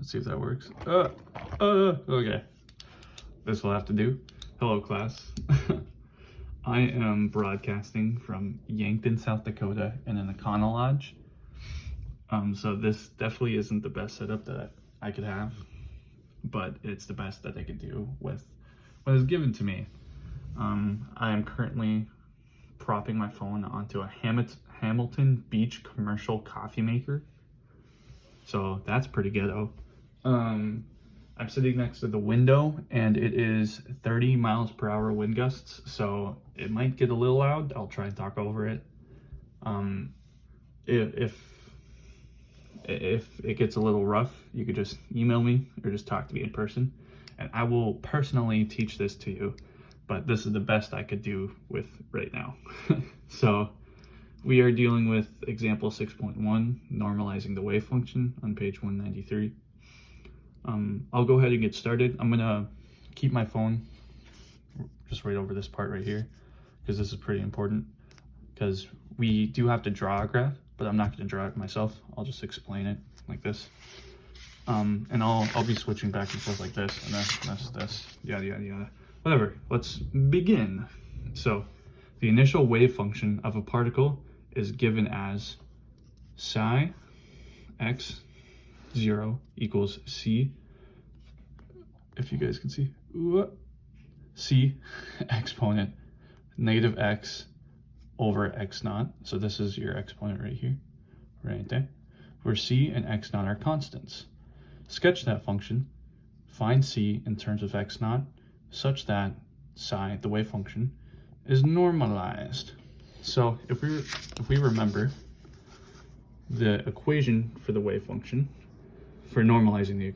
Let's see if that works. Okay. This will have to do. Hello, class. I am broadcasting from Yankton, South Dakota in an Econo Lodge. So this definitely isn't the best setup that I could have, but it's the best that I could do with what is given to me. I am currently propping my phone onto a Hamilton Beach commercial coffee maker. So that's pretty ghetto. I'm sitting next to the window and it is 30 miles per hour wind gusts, so it might get a little loud. I'll try and talk over it. If it gets a little rough, you could just email me or just talk to me in person, and I will personally teach this to you, but this is the best I could do with right now. So we are dealing with example 6.1, normalizing the wavefunction on page 193. I'll go ahead and get started. I'm gonna keep my phone just right over this part right here, because this is pretty important, because we do have to draw a graph, but I'm not gonna draw it myself. I'll just explain it like this. And I'll be switching back and forth like this, and this, yada, yada, yada. Whatever, let's begin. So the initial wave function of a particle is given as psi x 0 equals c, if you guys can see, c exponent negative x over x naught. So this is your exponent right here, right there, where c and x naught are constants. Sketch that function, find c in terms of x naught, such that psi, the wave function, is normalized. So if we remember the equation for the wave function, for normalizing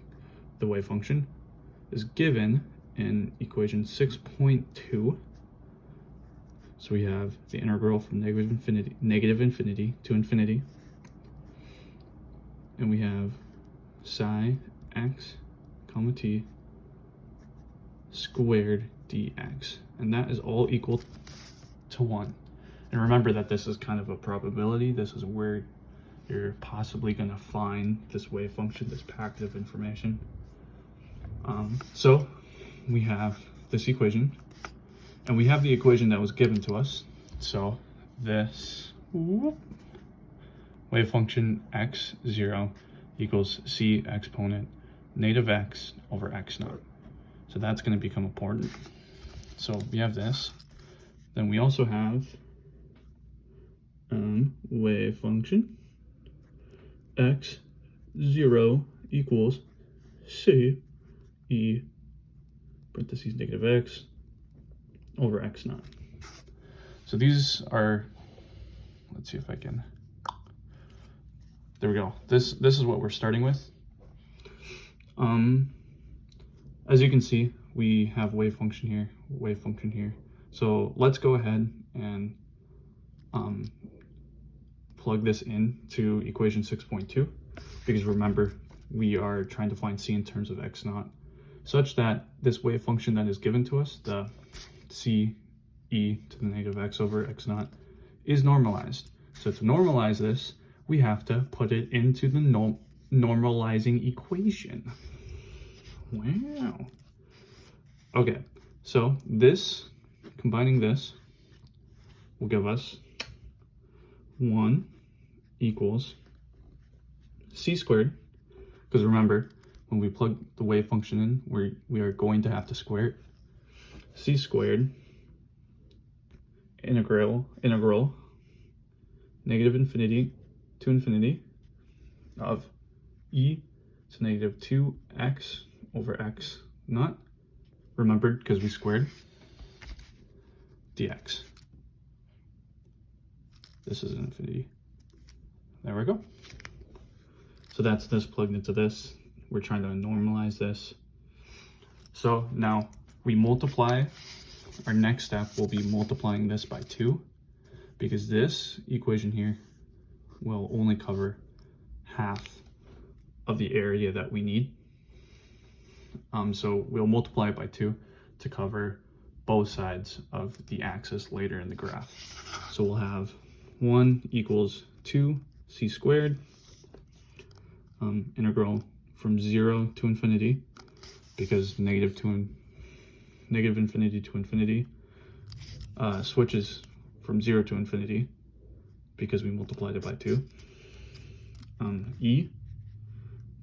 the wave function, is given in equation 6.2. So we have the integral from negative infinity to infinity, and we have psi x comma t squared dx, and that is all equal to 1. And remember that this is kind of a probability. This is where you're possibly going to find this wave function, this packet of information. So we have this equation, and we have the equation that was given to us. So this wave function x0 equals c exponent negative x over x naught. So that's going to become important. So we have this. Then we also have wave function x0 equals c e parentheses negative x over x naught. So these are, let's see if I can, there we go. This is what we're starting with. As you can see, we have wave function here, wave function here. So let's go ahead and plug this in to equation 6.2, because remember, we are trying to find c in terms of x naught, such that this wave function that is given to us, the c e to the negative x over x naught, is normalized. So to normalize this, we have to put it into the normalizing equation. Wow. Okay, so this, combining this, will give us 1 equals c squared, because remember, when we plug the wave function in, we are going to have to square it. C squared integral negative infinity to infinity of e to negative 2x over x naught, remembered because we squared, dx. This is infinity. There we go. So that's this plugged into this. We're trying to normalize this. So now we multiply. Our next step will be multiplying this by 2, because this equation here will only cover half of the area that we need. So we'll multiply it by 2 to cover both sides of the axis later in the graph. So we'll have 1 equals 2 c squared integral from 0 to infinity, because negative infinity to infinity switches from 0 to infinity because we multiplied it by 2. E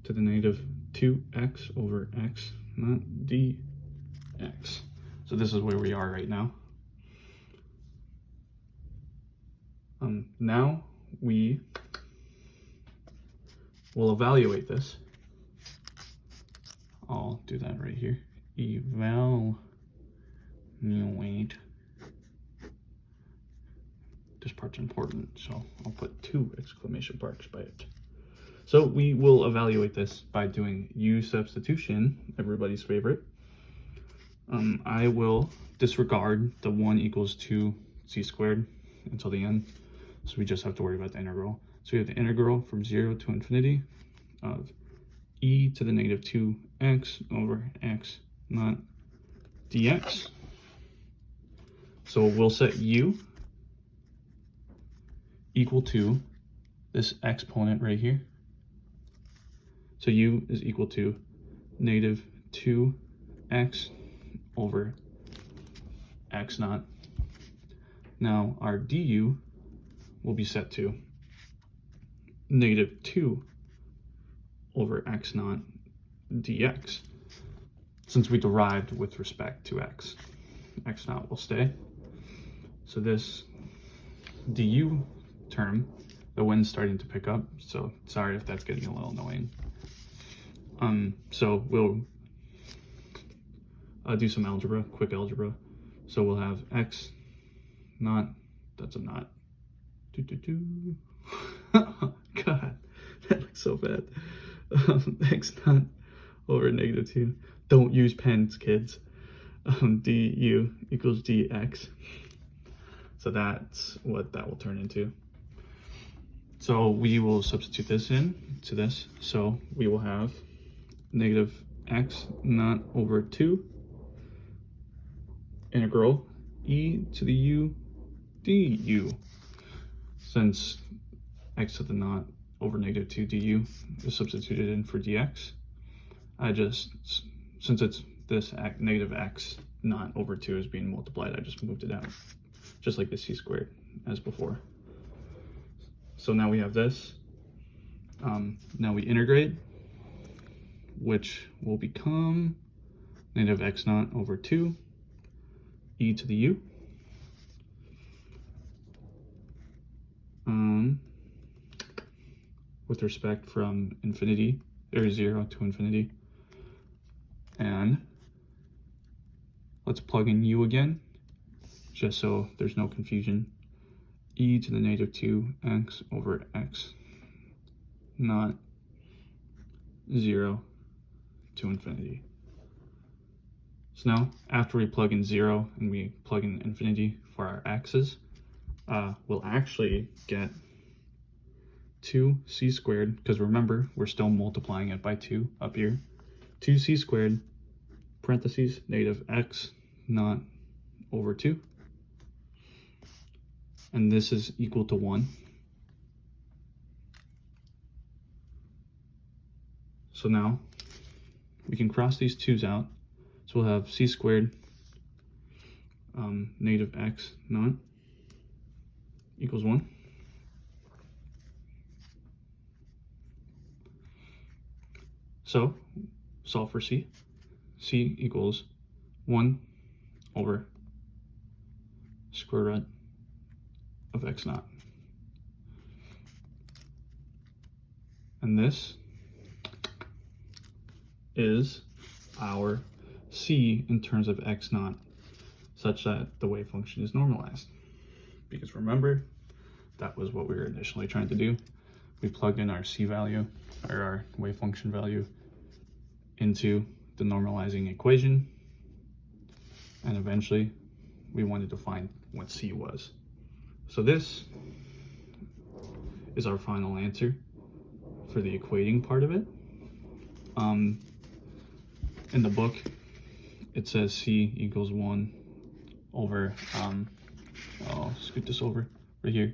to the negative 2x over x not dx. So this is where we are right now. Now we will evaluate this. I'll do that right here. Evaluate. This part's important, so I'll put 2 exclamation marks by it. So we will evaluate this by doing U substitution, everybody's favorite. I will disregard the 1 equals 2c squared until the end, so we just have to worry about the integral. So we have the integral from 0 to infinity of e to the negative 2x over x not dx. So we'll set u equal to this exponent right here. So u is equal to negative 2x over x naught. Now our du will be set to negative 2 over x naught dx. Since we derived with respect to x, x naught will stay. So this du term, the wind's starting to pick up, so sorry if that's getting a little annoying. So we'll do some algebra, quick algebra. So we'll have x naught, that's a naught. God, that looks so bad. X naught over negative 2. Don't use pens, kids. Du equals dx. So that's what that will turn into. So we will substitute this in to this. So we will have negative x naught over 2 integral e to the u du. Since x to the naught over negative 2 du is substituted in for dx, since it's this negative x naught over 2 is being multiplied, I just moved it out, just like the c squared as before. So now we have this. Now we integrate, which will become negative x naught over 2 e to the u. With respect from infinity, or 0 to infinity. And let's plug in u again, just so there's no confusion. E to the negative 2x over x not 0 to infinity. So now, after we plug in 0 and we plug in infinity for our x's, we'll actually get 2c squared, because remember, we're still multiplying it by 2 up here. 2c squared, parentheses, negative x naught over 2. And this is equal to 1. So now we can cross these 2's out. So we'll have c squared negative x naught equals 1. So solve for c. C equals 1 over square root of x naught. And this is our c in terms of x naught, such that the wave function is normalized. Because remember, that was what we were initially trying to do. We plugged in our c value, or our wave function value, into the normalizing equation, and eventually we wanted to find what c was. So this is our final answer for the equating part of it. In the book, it says c equals 1 over, I'll scoot this over right here.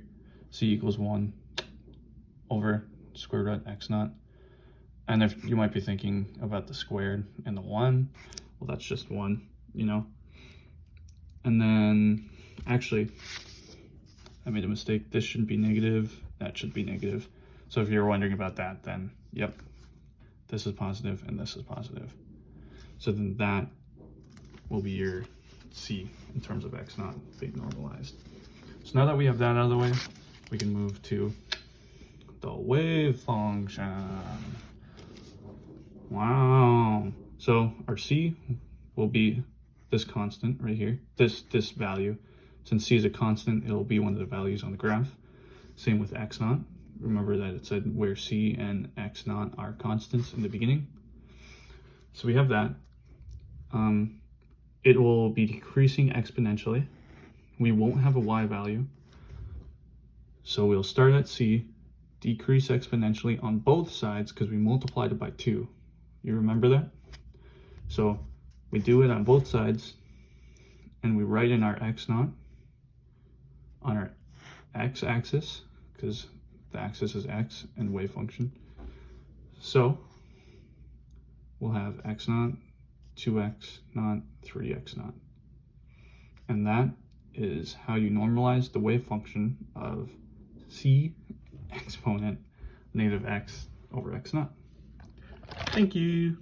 C equals 1 over square root x naught. And if you might be thinking about the squared and the 1, well, that's just 1, you know. And then, actually, I made a mistake. This should be negative, that should be negative. So if you're wondering about that, then yep, this is positive and this is positive. So then that will be your C in terms of x naught being normalized. So now that we have that out of the way, we can move to the wave function. Wow. So our C will be this constant right here, this value. Since C is a constant, it'll be one of the values on the graph. Same with x naught. Remember that it said where C and x naught are constants in the beginning. So we have that. It will be decreasing exponentially. We won't have a y value. So we'll start at C, decrease exponentially on both sides because we multiplied it by 2. You remember that? So we do it on both sides, and we write in our x naught on our x-axis, because the axis is x and wave function. So we'll have x naught, 2x naught, 3x naught. And that is how you normalize the wave function of C exponent negative x over x naught. Thank you.